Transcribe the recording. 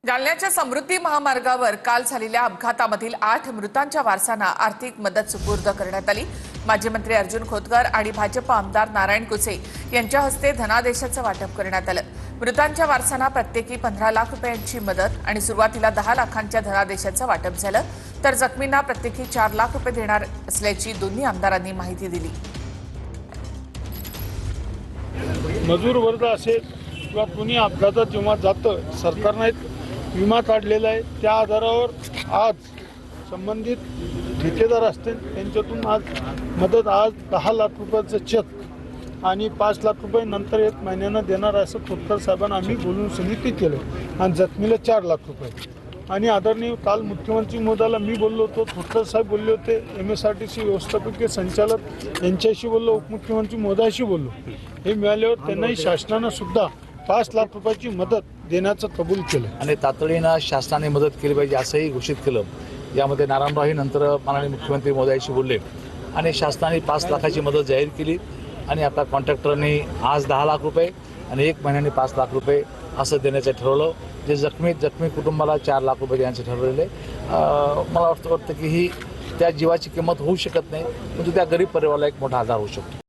जालन्याच्या समृद्धी महामार्गावर काल झालेल्या अपघातामधील 8 मृतांच्या वारसांना आर्थिक मदत सुपूर्द करण्यात आली। माजी मंत्री अर्जुन खोतकर आणि भाजप आमदार नारायण कुसे यांच्या हस्ते धनादेशाचं वाटप करण्यात आलं। मृतांच्या वारसांना प्रत्येकी 15 लाख रुपयांची मदत आणि सुरुवातीला 10 लाखांच्या धनादेशाचं वाटप झालं, तर जखमींना प्रत्येकी 4 लाख रुपये देणार असल्याची दोन्ही आमदारांनी माहिती दिली। मजूर वर्ग असेल किंवा कुणी अपघातात जेव्हा जातं, सरकारने विमा काढलेला आहे, त्या आधारावर आज संबंधित ठेकेदार असतील त्यांच्यातून आज मदत 10 लाख रुपयाचं चेक आणि 5 लाख रुपये नंतर 1 महिन्यानं देणार असं खोतकर साहेबांना आम्ही बोलून समिती केलं आणि जखमीला 4 लाख रुपये आणि आदरणीय काल मुख्यमंत्री महोदयाला मी बोललो होतो, खोतकर साहेब बोलले होते, MSRTC व्यवस्थापकीय संचालक यांच्याशी बोललो, उपमुख्यमंत्री महोदयाशी बोललो। हे मिळाल्यावर त्यांनाही शासनानं सुद्धा 5 लाख रुपयाची मदत देण्याचं कबूल केलं आणि तातडीनं शासनाने मदत केली पाहिजे असंही घोषित केलं। यामध्ये नारायणरावही नंतर माननीय मुख्यमंत्री महोदयाशी बोलले आणि शासनाने 5 लाखाची मदत जाहीर केली आणि आता कॉन्ट्रॅक्टरने आज 10 लाख रुपये आणि 1 महिन्याने 5 लाख रुपये असं देण्याचं ठरवलं। जे जखमी कुटुंबाला 4 लाख रुपये देण्याचे ठरवलेले। मला वाटतं की ही त्या जीवाची किंमत होऊ शकत नाही, परंतु त्या गरीब परिवाराला एक मोठा आधार होऊ शकतो।